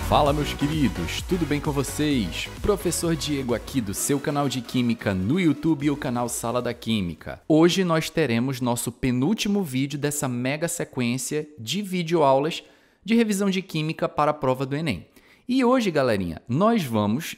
Fala, meus queridos, tudo bem com vocês? Professor Diego aqui do seu canal de Química no YouTube e o canal Sala da Química. Hoje nós teremos nosso penúltimo vídeo dessa mega sequência de videoaulas de revisão de Química para a prova do Enem. E hoje, galerinha, nós vamos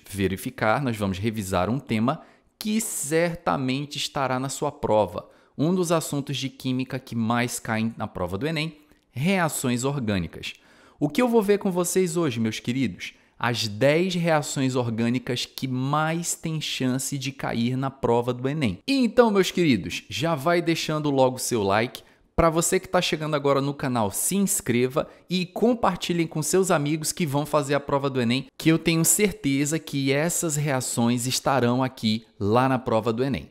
revisar um tema que certamente estará na sua prova. Um dos assuntos de Química que mais caem na prova do Enem, reações orgânicas. O que eu vou ver com vocês hoje, meus queridos? As 10 reações orgânicas que mais têm chance de cair na prova do Enem. E então, meus queridos, já vai deixando logo o seu like. Para você que está chegando agora no canal, se inscreva e compartilhem com seus amigos que vão fazer a prova do Enem, que eu tenho certeza que essas reações estarão aqui lá na prova do Enem.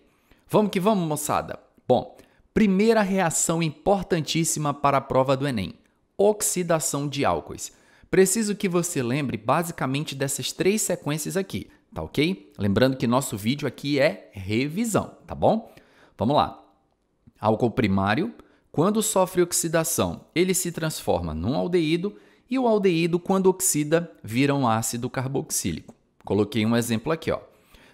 Vamos que vamos, moçada? Bom, primeira reação importantíssima para a prova do Enem. Oxidação de álcoois. Preciso que você lembre basicamente dessas 3 sequências aqui, tá ok? Lembrando que nosso vídeo aqui é revisão, tá bom? Vamos lá. Álcool primário, quando sofre oxidação, ele se transforma num aldeído e o aldeído, quando oxida, vira um ácido carboxílico. Coloquei um exemplo aqui, ó.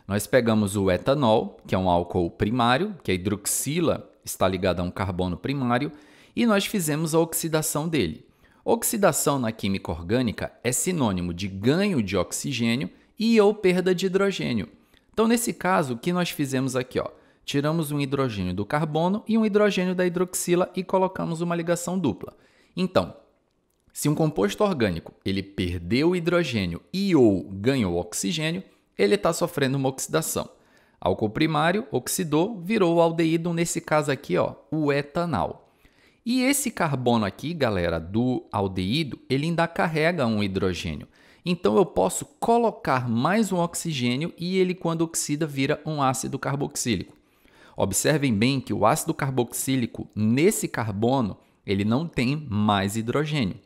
Nós pegamos o etanol, que é um álcool primário, que a hidroxila está ligada a um carbono primário, e nós fizemos a oxidação dele. Oxidação na química orgânica é sinônimo de ganho de oxigênio e ou perda de hidrogênio. Então, nesse caso, o que nós fizemos aqui? Ó, tiramos um hidrogênio do carbono e um hidrogênio da hidroxila e colocamos uma ligação dupla. Então, se um composto orgânico ele perdeu o hidrogênio e ou ganhou oxigênio, ele está sofrendo uma oxidação. Álcool primário oxidou, virou o aldeído, nesse caso aqui, ó, o etanol. E esse carbono aqui, galera, do aldeído, ele ainda carrega um hidrogênio. Então, eu posso colocar mais um oxigênio e ele, quando oxida, vira um ácido carboxílico. Observem bem que o ácido carboxílico, nesse carbono, ele não tem mais hidrogênio.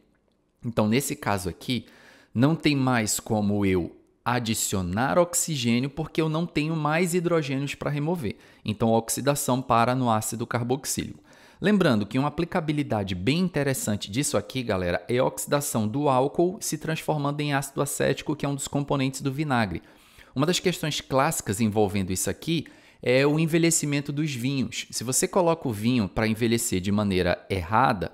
Então, nesse caso aqui, não tem mais como eu adicionar oxigênio porque eu não tenho mais hidrogênios para remover. Então, a oxidação para no ácido carboxílico. Lembrando que uma aplicabilidade bem interessante disso aqui, galera, é a oxidação do álcool se transformando em ácido acético, que é um dos componentes do vinagre. Uma das questões clássicas envolvendo isso aqui é o envelhecimento dos vinhos. Se você coloca o vinho para envelhecer de maneira errada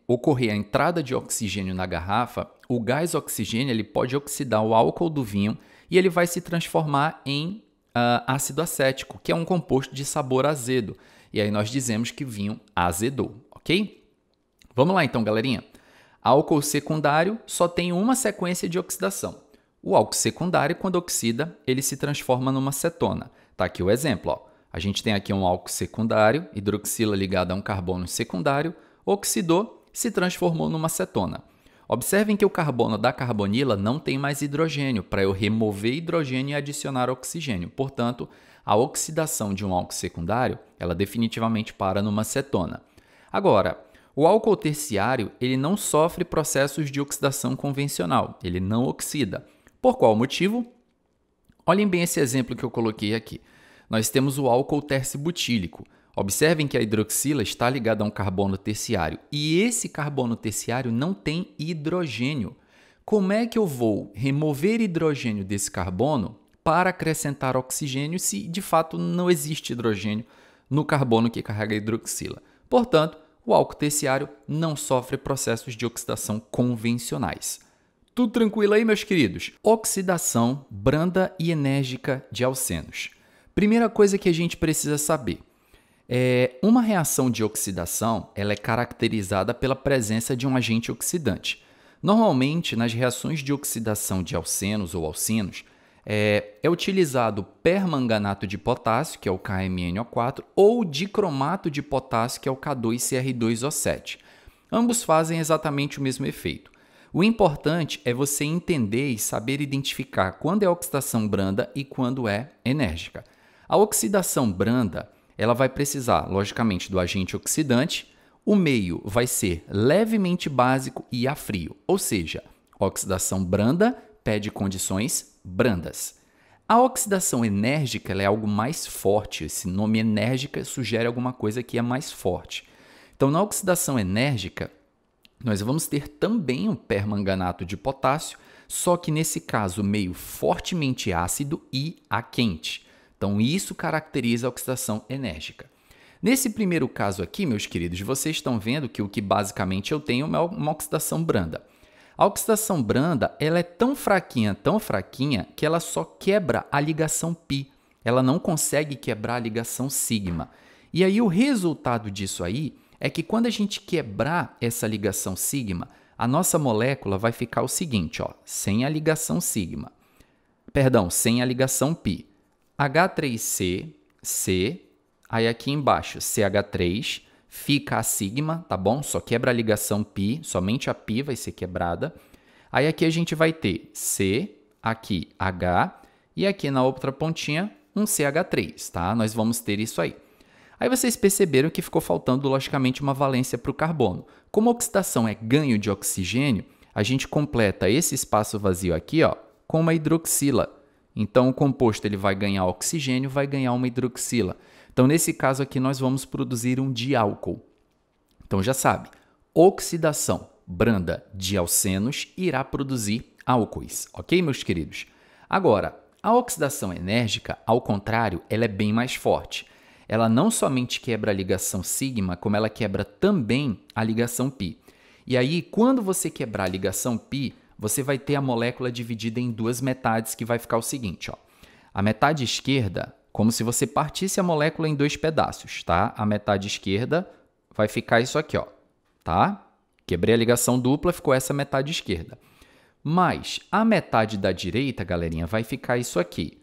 ocorrer a entrada de oxigênio na garrafa, o gás oxigênio ele pode oxidar o álcool do vinho e ele vai se transformar em ácido acético, que é um composto de sabor azedo. E aí nós dizemos que o vinho azedou, ok? Vamos lá então, galerinha. Álcool secundário só tem uma sequência de oxidação. O álcool secundário, quando oxida, ele se transforma numa cetona. Tá aqui o exemplo, ó. A gente tem aqui um álcool secundário, hidroxila ligada a um carbono secundário, oxidou, se transformou numa cetona. Observem que o carbono da carbonila não tem mais hidrogênio para eu remover hidrogênio e adicionar oxigênio. Portanto, a oxidação de um álcool secundário, ela definitivamente para numa cetona. Agora, o álcool terciário, ele não sofre processos de oxidação convencional, ele não oxida. Por qual motivo? Olhem bem esse exemplo que eu coloquei aqui. Nós temos o álcool tercibutílico. Observem que a hidroxila está ligada a um carbono terciário e esse carbono terciário não tem hidrogênio. Como é que eu vou remover hidrogênio desse carbono para acrescentar oxigênio se de fato não existe hidrogênio no carbono que carrega a hidroxila? Portanto, o álcool terciário não sofre processos de oxidação convencionais. Tudo tranquilo aí, meus queridos? Oxidação branda e enérgica de alcenos. Primeira coisa que a gente precisa saber. Uma reação de oxidação ela é caracterizada pela presença de um agente oxidante. Normalmente, nas reações de oxidação de alcenos ou alcinos, é utilizado permanganato de potássio, que é o KMnO4, ou dicromato de potássio, que é o K2CR2O7. Ambos fazem exatamente o mesmo efeito. O importante é você entender e saber identificar quando é oxidação branda e quando é enérgica. A oxidação branda ela vai precisar, logicamente, do agente oxidante. O meio vai ser levemente básico e a frio, ou seja, oxidação branda pede condições brandas. A oxidação enérgica ela é algo mais forte. Esse nome enérgica sugere alguma coisa que é mais forte. Então, na oxidação enérgica, nós vamos ter também um permanganato de potássio, só que nesse caso meio fortemente ácido e a quente. Então, isso caracteriza a oxidação enérgica. Nesse primeiro caso aqui, meus queridos, vocês estão vendo que o que basicamente eu tenho é uma oxidação branda. A oxidação branda ela é tão fraquinha, que ela só quebra a ligação π. Ela não consegue quebrar a ligação sigma. E aí o resultado disso aí é que quando a gente quebrar essa ligação sigma, a nossa molécula vai ficar o seguinte, ó, sem a ligação sigma. Perdão, sem a ligação π. H3C, C, aí aqui embaixo CH3, fica a sigma, tá bom? Só quebra a ligação π, somente a π vai ser quebrada. Aí aqui a gente vai ter C, aqui H, e aqui na outra pontinha um CH3, tá? Nós vamos ter isso aí. Aí vocês perceberam que ficou faltando, logicamente, uma valência para o carbono. Como a oxidação é ganho de oxigênio, a gente completa esse espaço vazio aqui, ó, com uma hidroxila. Então, o composto ele vai ganhar oxigênio, vai ganhar uma hidroxila. Então, nesse caso aqui, nós vamos produzir um diálcool. Então, já sabe, oxidação branda de alcenos irá produzir álcoois, ok, meus queridos? Agora, a oxidação enérgica, ao contrário, ela é bem mais forte. Ela não somente quebra a ligação sigma, como ela quebra também a ligação π. E aí, quando você quebrar a ligação π, você vai ter a molécula dividida em duas metades, que vai ficar o seguinte, ó. A metade esquerda, como se você partisse a molécula em dois pedaços, tá? A metade esquerda vai ficar isso aqui, ó, tá? Quebrei a ligação dupla, ficou essa metade esquerda. Mas a metade da direita, galerinha, vai ficar isso aqui.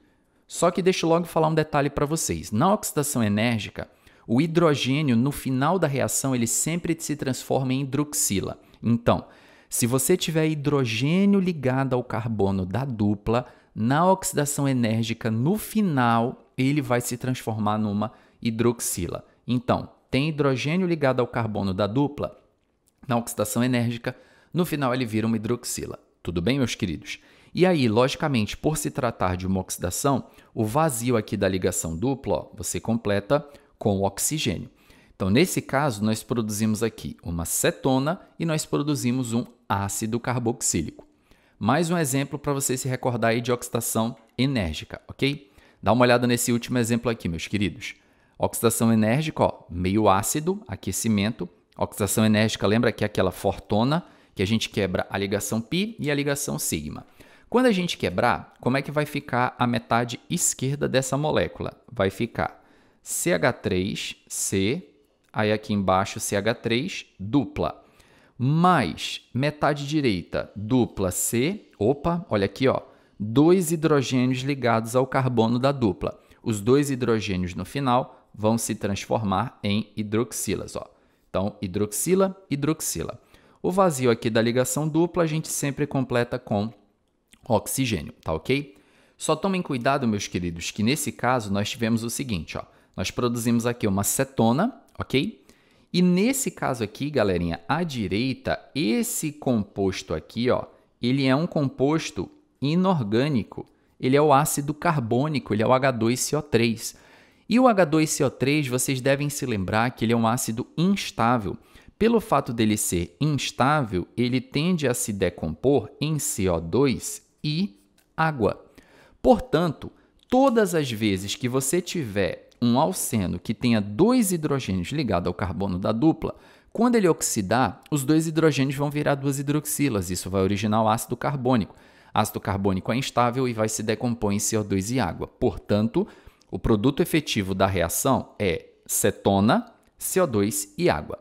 Só que deixa eu logo falar um detalhe para vocês. Na oxidação enérgica, o hidrogênio, no final da reação, ele sempre se transforma em hidroxila. Então, se você tiver hidrogênio ligado ao carbono da dupla, na oxidação enérgica, no final, ele vai se transformar numa hidroxila. Então, tem hidrogênio ligado ao carbono da dupla, na oxidação enérgica, no final ele vira uma hidroxila. Tudo bem, meus queridos? E aí, logicamente, por se tratar de uma oxidação, o vazio aqui da ligação dupla, ó, você completa com o oxigênio. Então, nesse caso, nós produzimos aqui uma cetona e nós produzimos um ácido carboxílico. Mais um exemplo para você se recordar aí de oxidação enérgica, ok? Dá uma olhada nesse último exemplo aqui, meus queridos. Oxidação enérgica, ó, meio ácido, aquecimento. Oxidação enérgica, lembra que é aquela fortona, que a gente quebra a ligação π e a ligação sigma. Quando a gente quebrar, como é que vai ficar a metade esquerda dessa molécula? Vai ficar CH3C, aí aqui embaixo CH3 dupla, mais metade direita dupla C, opa, olha aqui, ó, 2 hidrogênios ligados ao carbono da dupla. Os 2 hidrogênios no final vão se transformar em hidroxilas, ó. Então, hidroxila, hidroxila. O vazio aqui da ligação dupla a gente sempre completa com oxigênio, tá ok? Só tomem cuidado, meus queridos, que nesse caso nós tivemos o seguinte, ó. Nós produzimos aqui uma cetona, ok? E nesse caso aqui, galerinha, à direita, esse composto aqui, ó, ele é um composto inorgânico. Ele é o ácido carbônico, ele é o H2CO3. E o H2CO3, vocês devem se lembrar que ele é um ácido instável. Pelo fato dele ser instável, ele tende a se decompor em CO2 e água. Portanto, todas as vezes que você tiver um alceno que tenha 2 hidrogênios ligados ao carbono da dupla, quando ele oxidar, os 2 hidrogênios vão virar 2 hidroxilas. Isso vai originar o ácido carbônico. Ácido carbônico é instável e vai se decompor em CO2 e água. Portanto, o produto efetivo da reação é cetona, CO2 e água.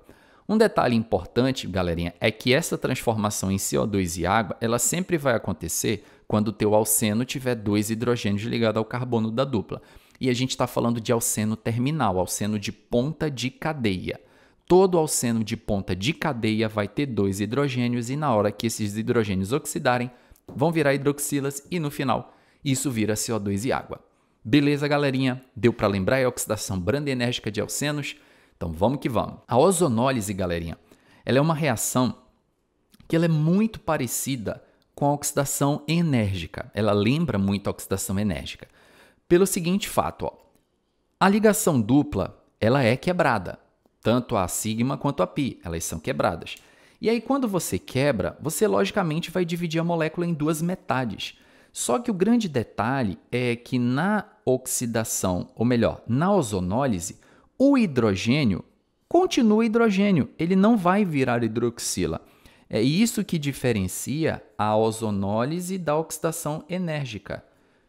Um detalhe importante, galerinha, é que essa transformação em CO2 e água, ela sempre vai acontecer quando o teu alceno tiver 2 hidrogênios ligados ao carbono da dupla. E a gente está falando de alceno terminal, alceno de ponta de cadeia. Todo alceno de ponta de cadeia vai ter 2 hidrogênios e na hora que esses hidrogênios oxidarem, vão virar hidroxilas e no final isso vira CO2 e água. Beleza, galerinha? Deu para lembrar a oxidação branda e enérgica de alcenos? Então vamos que vamos. A ozonólise, galerinha, ela é uma reação que ela é muito parecida com a oxidação enérgica. Ela lembra muito a oxidação enérgica. Pelo seguinte fato, ó, a ligação dupla ela é quebrada. Tanto a sigma quanto a π, elas são quebradas. E aí, quando você quebra, você logicamente vai dividir a molécula em duas metades. Só que o grande detalhe é que na oxidação, ou melhor, na ozonólise, o hidrogênio continua hidrogênio, ele não vai virar hidroxila. É isso que diferencia a ozonólise da oxidação enérgica.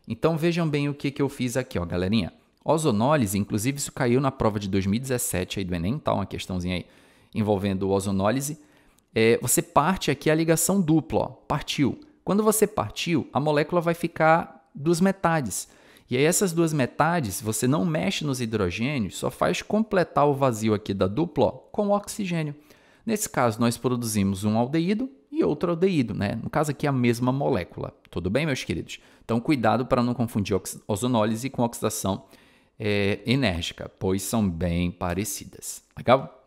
Então vejam bem o que eu fiz aqui, ó, galerinha. Ozonólise, inclusive isso caiu na prova de 2017 aí do Enem, tá? Uma questãozinha aí envolvendo ozonólise. Você parte aqui a ligação dupla, ó, partiu. Quando você partiu, a molécula vai ficar duas metades. E aí essas duas metades, você não mexe nos hidrogênios, só faz completar o vazio aqui da dupla, ó, com oxigênio. Nesse caso, nós produzimos um aldeído e outro aldeído, né? No caso aqui, a mesma molécula. Tudo bem, meus queridos? Então, cuidado para não confundir ozonólise com oxidação enérgica, pois são bem parecidas. Legal?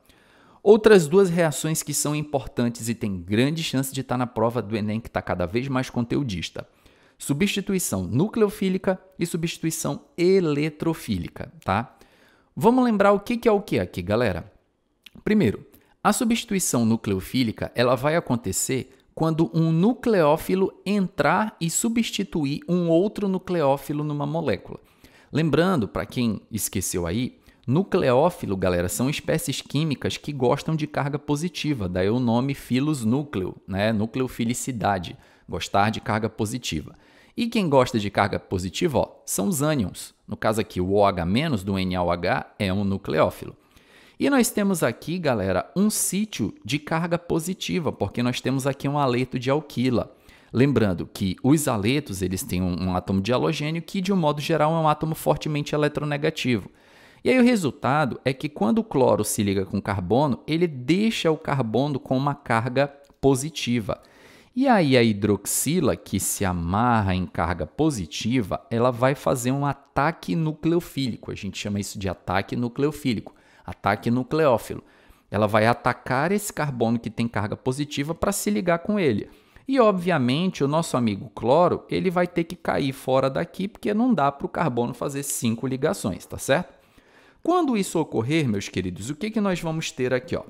Outras duas reações que são importantes e têm grande chance de estar na prova do Enem, que está cada vez mais conteudista. Substituição nucleofílica e substituição eletrofílica, tá? Vamos lembrar o que é o que aqui, galera? Primeiro, a substituição nucleofílica ela vai acontecer quando um nucleófilo entrar e substituir um outro nucleófilo numa molécula. Lembrando, para quem esqueceu aí, nucleófilo, galera, são espécies químicas que gostam de carga positiva, daí o nome filos núcleo, né? Nucleofilicidade, gostar de carga positiva. E quem gosta de carga positiva, ó, são os ânions. No caso aqui, o OH- do NaOH é um nucleófilo. E nós temos aqui, galera, um sítio de carga positiva, porque nós temos aqui um aleto de alquila. Lembrando que os aletos eles têm um átomo de halogênio que, de um modo geral, é um átomo fortemente eletronegativo. E aí o resultado é que quando o cloro se liga com carbono, ele deixa o carbono com uma carga positiva. E aí a hidroxila, que se amarra em carga positiva, ela vai fazer um ataque nucleofílico. A gente chama isso de ataque nucleofílico. Ataque nucleófilo. Ela vai atacar esse carbono que tem carga positiva para se ligar com ele. E, obviamente, o nosso amigo cloro ele vai ter que cair fora daqui porque não dá para o carbono fazer 5 ligações, tá certo? Quando isso ocorrer, meus queridos, o que nós vamos ter aqui? Ó?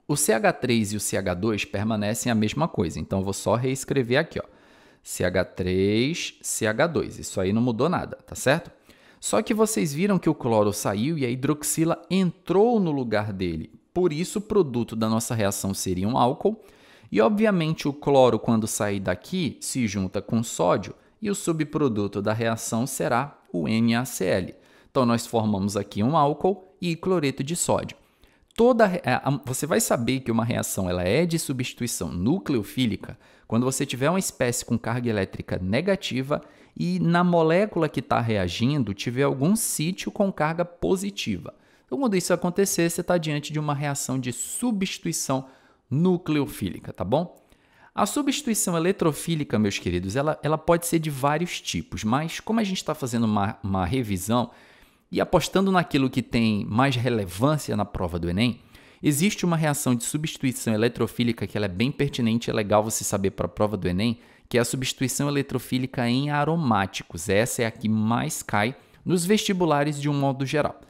O CH3 e o CH2 permanecem a mesma coisa, então eu vou só reescrever aqui. Ó. CH3, CH2, isso aí não mudou nada, tá certo? Só que vocês viram que o cloro saiu e a hidroxila entrou no lugar dele. Por isso, o produto da nossa reação seria um álcool. E, obviamente, o cloro, quando sair daqui, se junta com sódio e o subproduto da reação será o NaCl. Então, nós formamos aqui um álcool e cloreto de sódio. Você vai saber que uma reação ela é de substituição nucleofílica quando você tiver uma espécie com carga elétrica negativa e na molécula que está reagindo tiver algum sítio com carga positiva. Então, quando isso acontecer, você está diante de uma reação de substituição nucleofílica, tá bom? A substituição eletrofílica, meus queridos, ela pode ser de vários tipos, mas como a gente está fazendo uma revisão e apostando naquilo que tem mais relevância na prova do Enem, existe uma reação de substituição eletrofílica que ela é bem pertinente e é legal você saber para a prova do Enem, que é a substituição eletrofílica em aromáticos. Essa é a que mais cai nos vestibulares de um modo geral.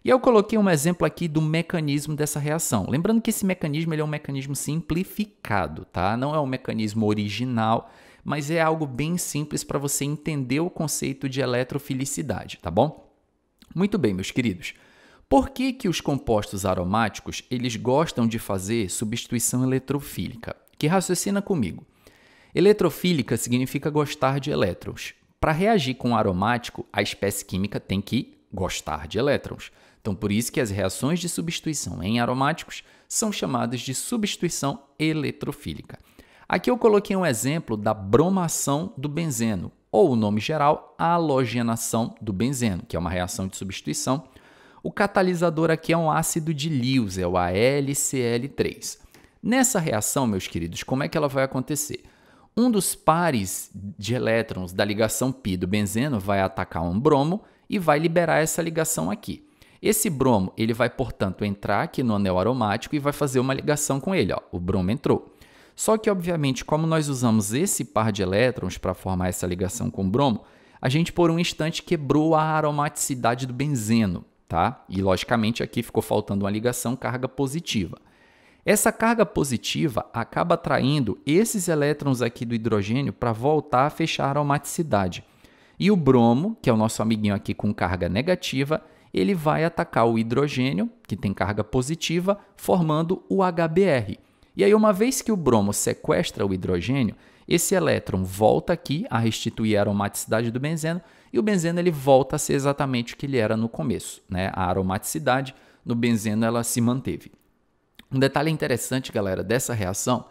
E eu coloquei um exemplo aqui do mecanismo dessa reação. Lembrando que esse mecanismo ele é um mecanismo simplificado, tá? Não é um mecanismo original, mas é algo bem simples para você entender o conceito de eletrofilicidade, tá bom? Muito bem, meus queridos. Por que os compostos aromáticos eles gostam de fazer substituição eletrofílica? Que raciocina comigo. Eletrofílica significa gostar de elétrons. Para reagir com um aromático, a espécie química tem que gostar de elétrons. Então, por isso que as reações de substituição em aromáticos são chamadas de substituição eletrofílica. Aqui eu coloquei um exemplo da bromação do benzeno, ou o nome geral, halogenação do benzeno, que é uma reação de substituição. O catalisador aqui é um ácido de Lewis, é o AlCl3. Nessa reação, meus queridos, como é que ela vai acontecer? Um dos pares de elétrons da ligação π do benzeno vai atacar um bromo e vai liberar essa ligação aqui. Esse bromo ele vai, portanto, entrar aqui no anel aromático e vai fazer uma ligação com ele. Ó. O bromo entrou. Só que, obviamente, como nós usamos esse par de elétrons para formar essa ligação com o bromo, a gente, por um instante, quebrou a aromaticidade do benzeno. Tá? E, logicamente, aqui ficou faltando uma ligação carga positiva. Essa carga positiva acaba atraindo esses elétrons aqui do hidrogênio para voltar a fechar a aromaticidade. E o bromo, que é o nosso amiguinho aqui com carga negativa, ele vai atacar o hidrogênio, que tem carga positiva, formando o HBr. E aí, uma vez que o bromo sequestra o hidrogênio, esse elétron volta aqui a restituir a aromaticidade do benzeno e o benzeno ele volta a ser exatamente o que ele era no começo, né? A aromaticidade no benzeno ela se manteve. Um detalhe interessante, galera, dessa reação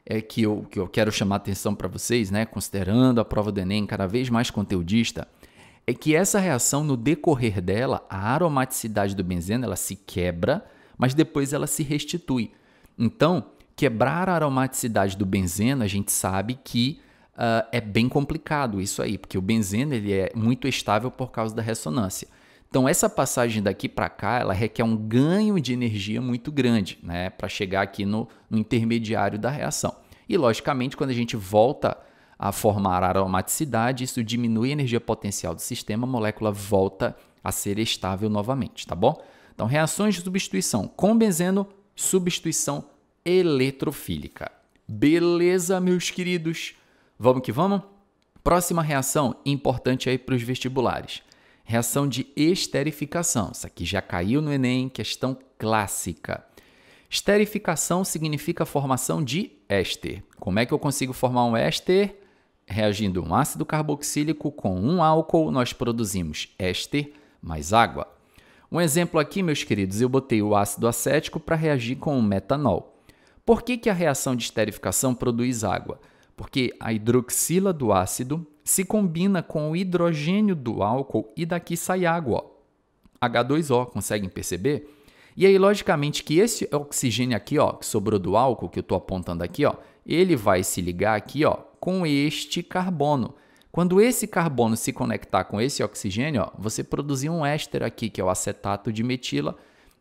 é que eu quero chamar a atenção para vocês, né? Considerando a prova do Enem cada vez mais conteudista, é que essa reação, no decorrer dela, a aromaticidade do benzeno ela se quebra, mas depois ela se restitui. Então, quebrar a aromaticidade do benzeno, a gente sabe que é bem complicado isso aí, porque o benzeno ele é muito estável por causa da ressonância. Então, essa passagem daqui para cá, ela requer um ganho de energia muito grande, né, para chegar aqui no intermediário da reação. E, logicamente, quando a gente volta a formar a aromaticidade, isso diminui a energia potencial do sistema, a molécula volta a ser estável novamente, tá bom? Então, reações de substituição com benzeno, substituição eletrofílica. Beleza, meus queridos? Vamos que vamos? Próxima reação, importante aí para os vestibulares. Reação de esterificação. Isso aqui já caiu no Enem, questão clássica. Esterificação significa formação de éster. Como é que eu consigo formar um éster? Reagindo um ácido carboxílico com um álcool, nós produzimos éster mais água. Um exemplo aqui, meus queridos, eu botei o ácido acético para reagir com o metanol. Por que a reação de esterificação produz água? Porque a hidroxila do ácido se combina com o hidrogênio do álcool e daqui sai água, ó. H2O, conseguem perceber? E aí, logicamente, que esse oxigênio aqui, ó, que sobrou do álcool, que eu estou apontando aqui, ó, ele vai se ligar aqui, ó, com este carbono. Quando esse carbono se conectar com esse oxigênio, ó, você produzir um éster aqui, que é o acetato de metila,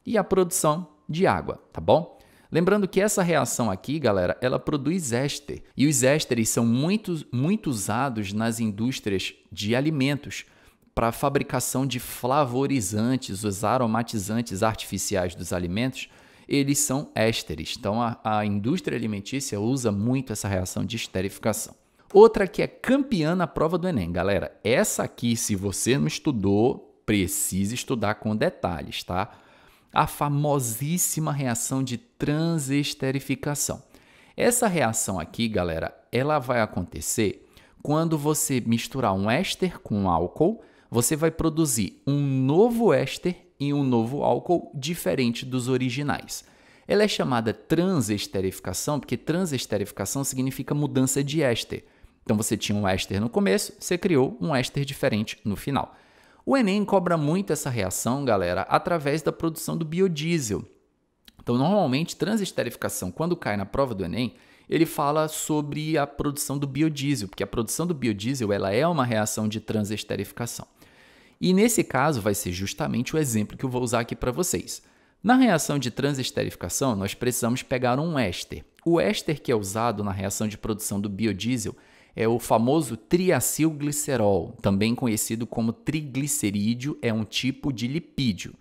e a produção de água, tá bom? Lembrando que essa reação aqui, galera, ela produz éster. E os ésteres são muito usados nas indústrias de alimentos para a fabricação de flavorizantes, os aromatizantes artificiais dos alimentos, eles são ésteres. Então, a indústria alimentícia usa muito essa reação de esterificação. Outra que é campeã na prova do Enem, galera. Essa aqui, se você não estudou, precisa estudar com detalhes, tá? A famosíssima reação de transesterificação. Essa reação aqui, galera, ela vai acontecer quando você misturar um éster com um álcool, você vai produzir um novo éster e um novo álcool diferente dos originais. Ela é chamada transesterificação porque transesterificação significa mudança de éster. Então você tinha um éster no começo, você criou um éster diferente no final. O Enem cobra muito essa reação, galera, através da produção do biodiesel. Então, normalmente, transesterificação, quando cai na prova do Enem, ele fala sobre a produção do biodiesel, porque a produção do biodiesel ela é uma reação de transesterificação. E nesse caso, vai ser justamente o exemplo que eu vou usar aqui para vocês. Na reação de transesterificação, nós precisamos pegar um éster. O éster que é usado na reação de produção do biodiesel é o famoso triacilglicerol, também conhecido como triglicerídeo, é um tipo de lipídio.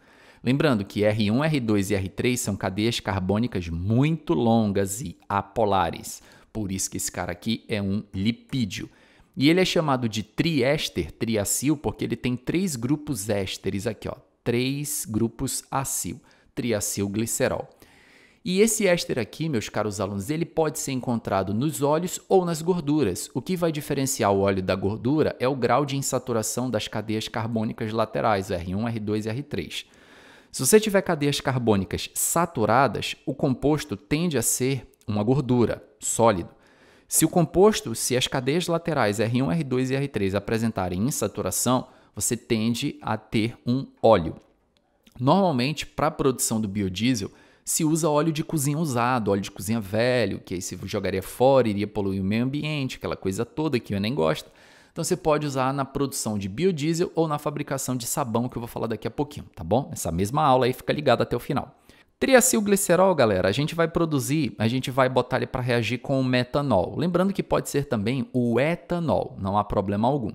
Lembrando que R1, R2 e R3 são cadeias carbônicas muito longas e apolares, por isso que esse cara aqui é um lipídio. E ele é chamado de triéster, triacil, porque ele tem 3 grupos ésteres aqui, ó, 3 grupos acil, triacilglicerol. E esse éster aqui, meus caros alunos, ele pode ser encontrado nos óleos ou nas gorduras. O que vai diferenciar o óleo da gordura é o grau de insaturação das cadeias carbônicas laterais, R1, R2 e R3. Se você tiver cadeias carbônicas saturadas, o composto tende a ser uma gordura, sólido. Se as cadeias laterais R1, R2 e R3 apresentarem insaturação, você tende a ter um óleo. Normalmente, para a produção do biodiesel, se usa óleo de cozinha usado, óleo de cozinha velho, que aí se jogaria fora, iria poluir o meio ambiente, aquela coisa toda que eu nem gosto. Então você pode usar na produção de biodiesel ou na fabricação de sabão, que eu vou falar daqui a pouquinho, tá bom? Essa mesma aula aí fica ligada até o final. Triacilglicerol, galera, a gente vai botar ele para reagir com o metanol. Lembrando que pode ser também o etanol, não há problema algum.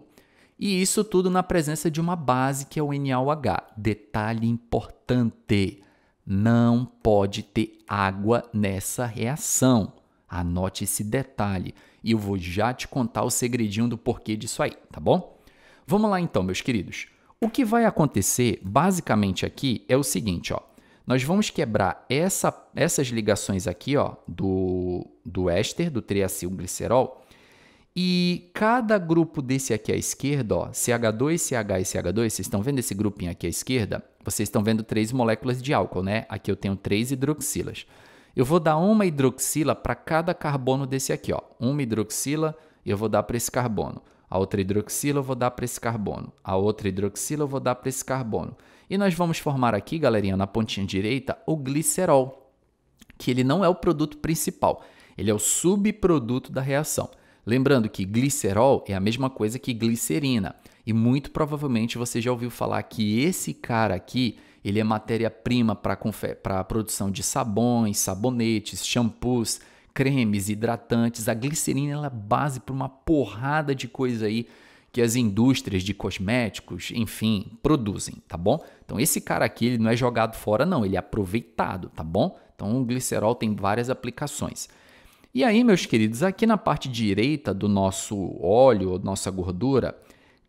E isso tudo na presença de uma base que é o NaOH. Detalhe importante. Não pode ter água nessa reação. Anote esse detalhe e eu vou já te contar o segredinho do porquê disso aí, tá bom? Vamos lá então, meus queridos. O que vai acontecer basicamente aqui é o seguinte, ó. Nós vamos quebrar essas ligações aqui, ó, do éster, do triacilglicerol, e cada grupo desse aqui à esquerda, ó, CH2, CH e CH2, vocês estão vendo esse grupinho aqui à esquerda? Vocês estão vendo 3 moléculas de álcool, né? Aqui eu tenho 3 hidroxilas. Eu vou dar uma hidroxila para cada carbono desse aqui, ó. Uma hidroxila eu vou dar para esse carbono. A outra hidroxila eu vou dar para esse carbono. A outra hidroxila eu vou dar para esse carbono. E nós vamos formar aqui, galerinha, na pontinha direita, o glicerol, que ele não é o produto principal. Ele é o subproduto da reação. Lembrando que glicerol é a mesma coisa que glicerina. E muito provavelmente você já ouviu falar que esse cara aqui, ele é matéria-prima para a produção de sabões, sabonetes, shampoos, cremes, hidratantes. A glicerina ela é base para uma porrada de coisa aí que as indústrias de cosméticos, enfim, produzem, tá bom? Então esse cara aqui ele não é jogado fora não, ele é aproveitado, tá bom? Então o glicerol tem várias aplicações. E aí, meus queridos, aqui na parte direita do nosso óleo, nossa gordura,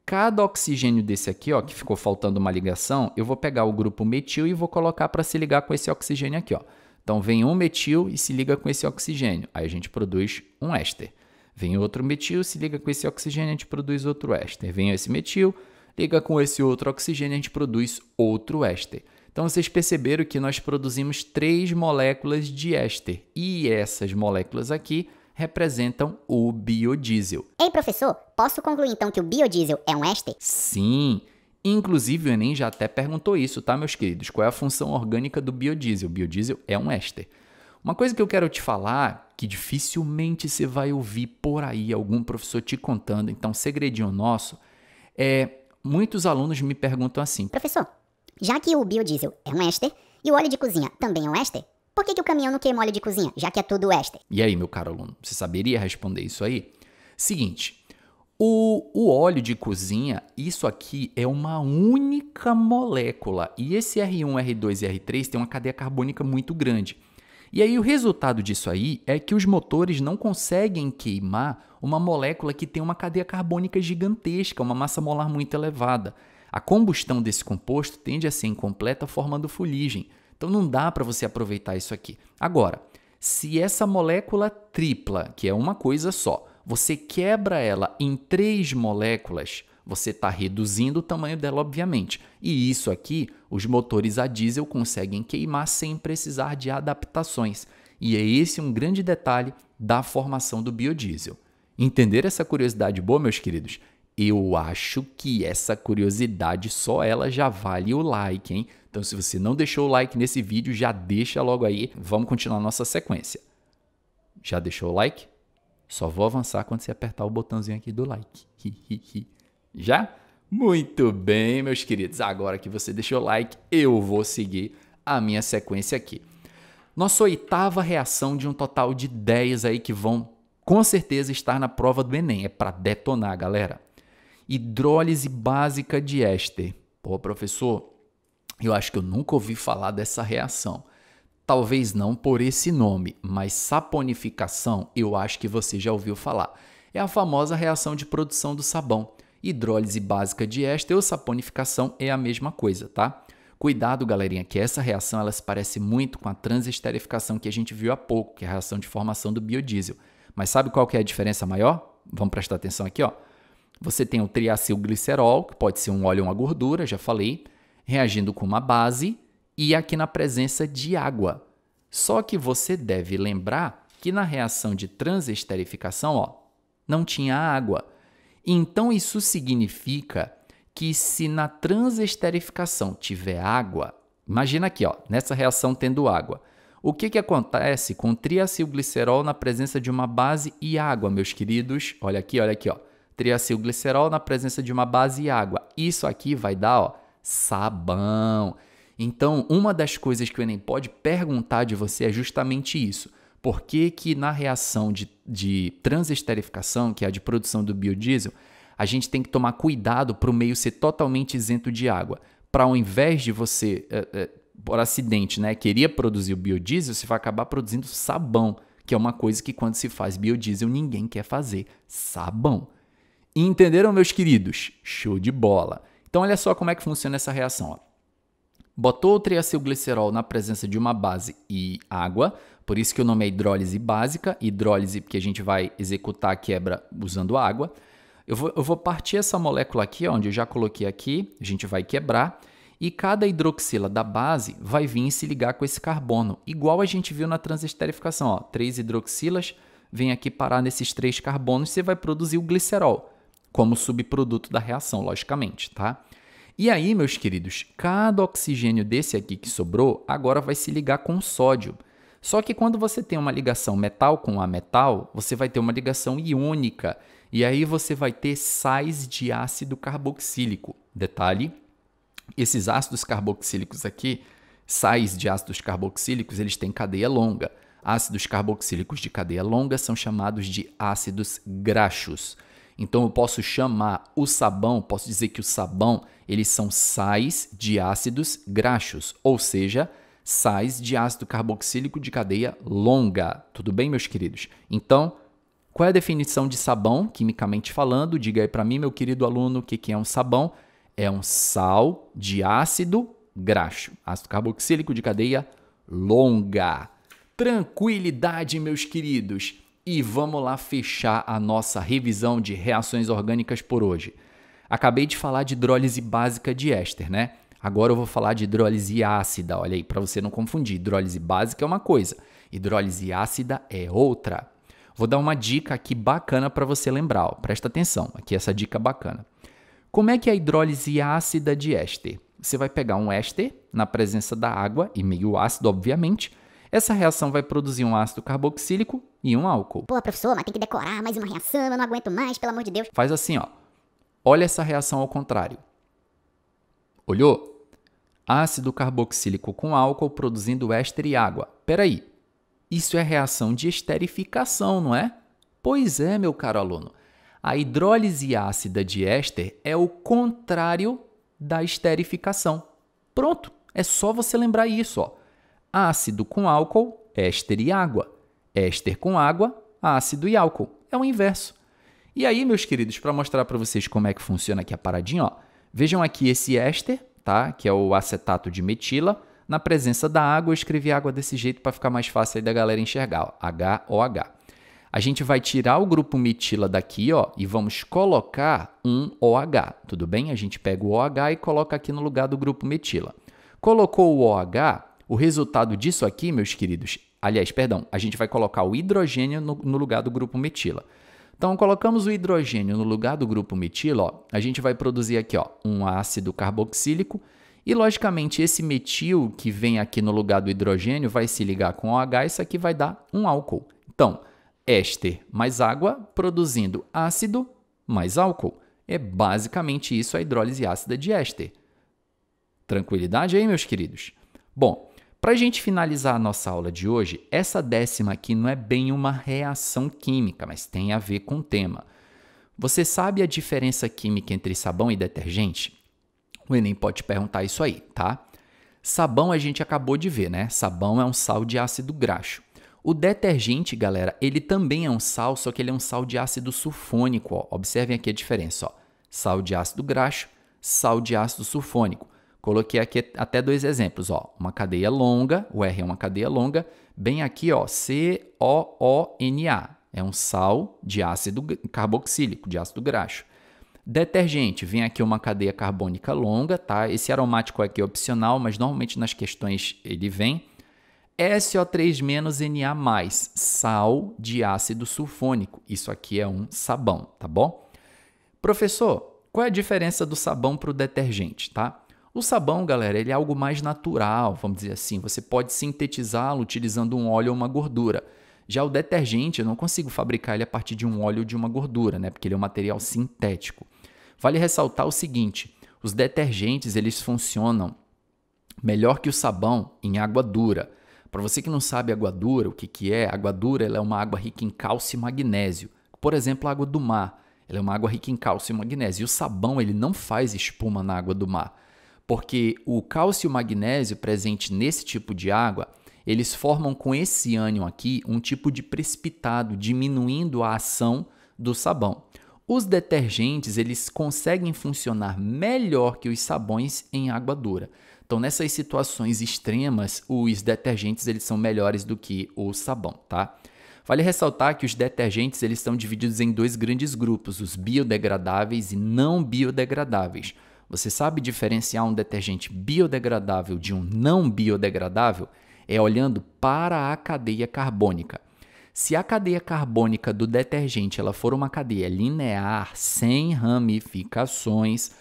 cada oxigênio desse aqui, ó, que ficou faltando uma ligação, eu vou pegar o grupo metil e vou colocar para se ligar com esse oxigênio aqui, ó. Então, vem um metil e se liga com esse oxigênio. Aí a gente produz um éster. Vem outro metil, se liga com esse oxigênio, a gente produz outro éster. Vem esse metil, liga com esse outro oxigênio, a gente produz outro éster. Então, vocês perceberam que nós produzimos 3 moléculas de éster. E essas moléculas aqui representam o biodiesel. Ei, professor, posso concluir então que o biodiesel é um éster? Sim, inclusive o Enem já até perguntou isso, tá, meus queridos? Qual é a função orgânica do biodiesel? O biodiesel é um éster. Uma coisa que eu quero te falar, que dificilmente você vai ouvir por aí algum professor te contando, então segredinho nosso, muitos alunos me perguntam assim: Professor, já que o biodiesel é um éster e o óleo de cozinha também é um éster, por que o caminhão não queima óleo de cozinha, já que é tudo éster? E aí, meu caro aluno, você saberia responder isso aí? Seguinte, o óleo de cozinha, isso aqui é uma única molécula. E esse R1, R2 e R3 tem uma cadeia carbônica muito grande. E aí o resultado disso aí é que os motores não conseguem queimar uma molécula que tem uma cadeia carbônica gigantesca, uma massa molar muito elevada. A combustão desse composto tende a ser incompleta, formando fuligem. Então não dá para você aproveitar isso aqui. Agora, se essa molécula tripla, que é uma coisa só, você quebra ela em 3 moléculas, você está reduzindo o tamanho dela, obviamente. E isso aqui, os motores a diesel conseguem queimar sem precisar de adaptações. E é esse um grande detalhe da formação do biodiesel. Entenderam essa curiosidade boa, meus queridos? Eu acho que essa curiosidade só ela já vale o like, hein? Então, se você não deixou o like nesse vídeo, já deixa logo aí. Vamos continuar nossa sequência. Já deixou o like? Só vou avançar quando você apertar o botãozinho aqui do like. Já? Muito bem, meus queridos. Agora que você deixou o like, eu vou seguir a minha sequência aqui. Nossa 8ª reação de um total de 10 aí que vão, com certeza, estar na prova do Enem. É para detonar, galera. Hidrólise básica de éster. Pô, professor, eu acho que eu nunca ouvi falar dessa reação. Talvez não por esse nome, mas saponificação eu acho que você já ouviu falar. É a famosa reação de produção do sabão. Hidrólise básica de éster ou saponificação é a mesma coisa, tá? Cuidado, galerinha, que essa reação ela se parece muito com a transesterificação que a gente viu há pouco, que é a reação de formação do biodiesel. Mas sabe qual que é a diferença maior? Vamos prestar atenção aqui, ó. Você tem o triacilglicerol, que pode ser um óleo ou uma gordura, já falei, reagindo com uma base e aqui na presença de água. Só que você deve lembrar que na reação de transesterificação, ó, não tinha água. Então isso significa que se na transesterificação tiver água, imagina aqui, ó, nessa reação tendo água, o que acontece com o triacilglicerol na presença de uma base e água, meus queridos? Olha aqui, ó. Triacilglicerol na presença de uma base e água. Isso aqui vai dar, ó, sabão. Então, uma das coisas que o Enem pode perguntar de você é justamente isso. Por que que na reação de transesterificação, que é a de produção do biodiesel, a gente tem que tomar cuidado para o meio ser totalmente isento de água? Para ao invés de você por acidente, né, queria produzir o biodiesel, você vai acabar produzindo sabão, que é uma coisa que quando se faz biodiesel ninguém quer fazer, sabão. Entenderam, meus queridos? Show de bola! Então olha só como é que funciona essa reação. Ó. Botou o triacilglicerol na presença de uma base e água, por isso que o nome é hidrólise básica, hidrólise porque a gente vai executar a quebra usando água. Eu vou partir essa molécula aqui, ó, onde eu já coloquei aqui, a gente vai quebrar, e cada hidroxila da base vai vir e se ligar com esse carbono, igual a gente viu na transesterificação. Ó, 3 hidroxilas vêm aqui parar nesses 3 carbonos e você vai produzir o glicerol, como subproduto da reação, logicamente, tá? E aí, meus queridos, cada oxigênio desse aqui que sobrou, agora vai se ligar com o sódio. Só que quando você tem uma ligação metal com ametal, você vai ter uma ligação iônica, e aí você vai ter sais de ácido carboxílico. Detalhe, esses ácidos carboxílicos aqui, sais de ácidos carboxílicos, eles têm cadeia longa. Ácidos carboxílicos de cadeia longa são chamados de ácidos graxos. Então eu posso chamar o sabão, posso dizer que o sabão, eles são sais de ácidos graxos, ou seja, sais de ácido carboxílico de cadeia longa. Tudo bem, meus queridos? Então, qual é a definição de sabão, quimicamente falando? Diga aí para mim, meu querido aluno, o que é um sabão? É um sal de ácido graxo, ácido carboxílico de cadeia longa. Tranquilidade, meus queridos! E vamos lá fechar a nossa revisão de reações orgânicas por hoje. Acabei de falar de hidrólise básica de éster, né? Agora eu vou falar de hidrólise ácida, olha aí, para você não confundir. Hidrólise básica é uma coisa, hidrólise ácida é outra. Vou dar uma dica aqui bacana para você lembrar, ó. Presta atenção, aqui essa dica bacana. Como é que é a hidrólise ácida de éster? Você vai pegar um éster na presença da água e meio ácido, obviamente. Essa reação vai produzir um ácido carboxílico e um álcool. Pô, professor, mas tem que decorar mais uma reação, eu não aguento mais, pelo amor de Deus. Faz assim, ó. Olha essa reação ao contrário. Olhou? Ácido carboxílico com álcool produzindo éster e água. Peraí, isso é reação de esterificação, não é? Pois é, meu caro aluno. A hidrólise ácida de éster é o contrário da esterificação. Pronto, é só você lembrar isso, ó. Ácido com álcool, éster e água. Éster com água, ácido e álcool. É o inverso. E aí, meus queridos, para mostrar para vocês como é que funciona aqui a paradinha, ó, vejam aqui esse éster, tá? Que é o acetato de metila. Na presença da água, eu escrevi água desse jeito para ficar mais fácil aí da galera enxergar, ó, HOH. A gente vai tirar o grupo metila daqui, ó, e vamos colocar um OH, tudo bem? A gente pega o OH e coloca aqui no lugar do grupo metila. Colocou o OH, o resultado disso aqui, meus queridos, a gente vai colocar o hidrogênio no lugar do grupo metila. Então, colocamos o hidrogênio no lugar do grupo metila, ó, a gente vai produzir aqui, ó, um ácido carboxílico e, logicamente, esse metil que vem aqui no lugar do hidrogênio vai se ligar com OH, isso aqui vai dar um álcool. Então, éster mais água produzindo ácido mais álcool. É basicamente isso a hidrólise ácida de éster. Tranquilidade aí, meus queridos? Bom, para a gente finalizar a nossa aula de hoje, essa 10ª aqui não é bem uma reação química, mas tem a ver com o tema. Você sabe a diferença química entre sabão e detergente? O Enem pode te perguntar isso aí, tá? Sabão a gente acabou de ver, né? Sabão é um sal de ácido graxo. O detergente, galera, ele também é um sal, só que ele é um sal de ácido sulfônico. Ó. Observem aqui a diferença. Ó. Sal de ácido graxo, sal de ácido sulfônico. Coloquei aqui até 2 exemplos. Ó. Uma cadeia longa, o R é uma cadeia longa. Bem aqui, ó, COONA. É um sal de ácido carboxílico, de ácido graxo. Detergente, vem aqui uma cadeia carbônica longa, tá? Esse aromático aqui é opcional, mas normalmente nas questões ele vem. SO3-Na+, sal de ácido sulfônico. Isso aqui é um sabão, tá bom? Professor, qual é a diferença do sabão para o detergente, tá? O sabão, galera, ele é algo mais natural, vamos dizer assim. Você pode sintetizá-lo utilizando um óleo ou uma gordura. Já o detergente, eu não consigo fabricar ele a partir de um óleo ou de uma gordura, né? Porque ele é um material sintético. Vale ressaltar o seguinte, os detergentes, eles funcionam melhor que o sabão em água dura. Para você que não sabe água dura, o que é? Água dura ela é uma água rica em cálcio e magnésio. Por exemplo, a água do mar, ela é uma água rica em cálcio e magnésio. E o sabão ele não faz espuma na água do mar. porque o cálcio e o magnésio presente nesse tipo de água, eles formam com esse ânion aqui um tipo de precipitado, diminuindo a ação do sabão. Os detergentes, eles conseguem funcionar melhor que os sabões em água dura. Então, nessas situações extremas, os detergentes eles são melhores do que o sabão, tá? Vale ressaltar que os detergentes eles estão divididos em dois grandes grupos, os biodegradáveis e não biodegradáveis. Você sabe diferenciar um detergente biodegradável de um não biodegradável? É olhando para a cadeia carbônica. Se a cadeia carbônica do detergente ela for uma cadeia linear, sem ramificações,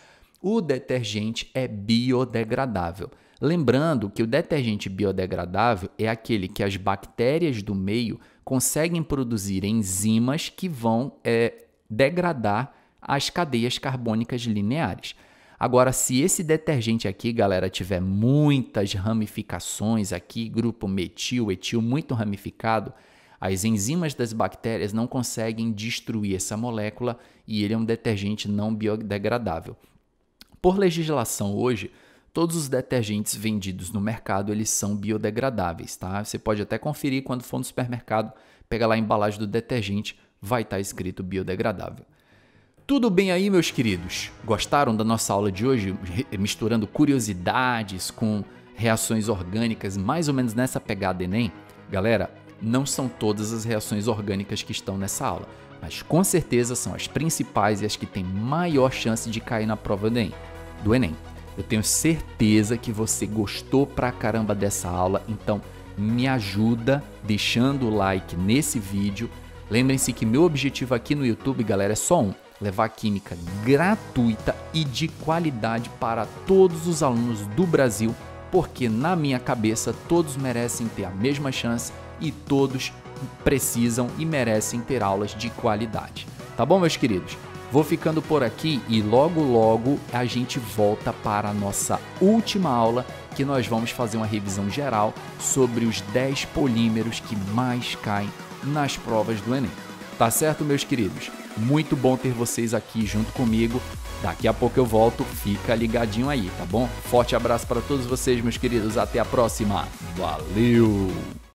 o detergente é biodegradável. Lembrando que o detergente biodegradável é aquele que as bactérias do meio conseguem produzir enzimas que vão degradar as cadeias carbônicas lineares. Agora, se esse detergente aqui, galera, tiver muitas ramificações aqui, grupo metil, etil muito ramificado, as enzimas das bactérias não conseguem destruir essa molécula e ele é um detergente não biodegradável. Por legislação hoje, todos os detergentes vendidos no mercado, eles são biodegradáveis, tá? Você pode até conferir quando for no supermercado, pega lá a embalagem do detergente, vai estar escrito biodegradável. Tudo bem aí, meus queridos? Gostaram da nossa aula de hoje? Misturando curiosidades com reações orgânicas, mais ou menos nessa pegada Enem? Galera, não são todas as reações orgânicas que estão nessa aula, mas com certeza são as principais e as que têm maior chance de cair na prova do Enem. Eu tenho certeza que você gostou pra caramba dessa aula, então me ajuda deixando o like nesse vídeo. Lembrem-se que meu objetivo aqui no YouTube, galera, é só um: levar química gratuita e de qualidade para todos os alunos do Brasil, porque na minha cabeça todos merecem ter a mesma chance e todos precisam e merecem ter aulas de qualidade. Tá bom, meus queridos? Vou ficando por aqui e logo a gente volta para a nossa última aula, que nós vamos fazer uma revisão geral sobre os 10 polímeros que mais caem nas provas do Enem. Tá certo, meus queridos? Muito bom ter vocês aqui junto comigo. Daqui a pouco eu volto, fica ligadinho aí, tá bom? Forte abraço para todos vocês, meus queridos. Até a próxima. Valeu!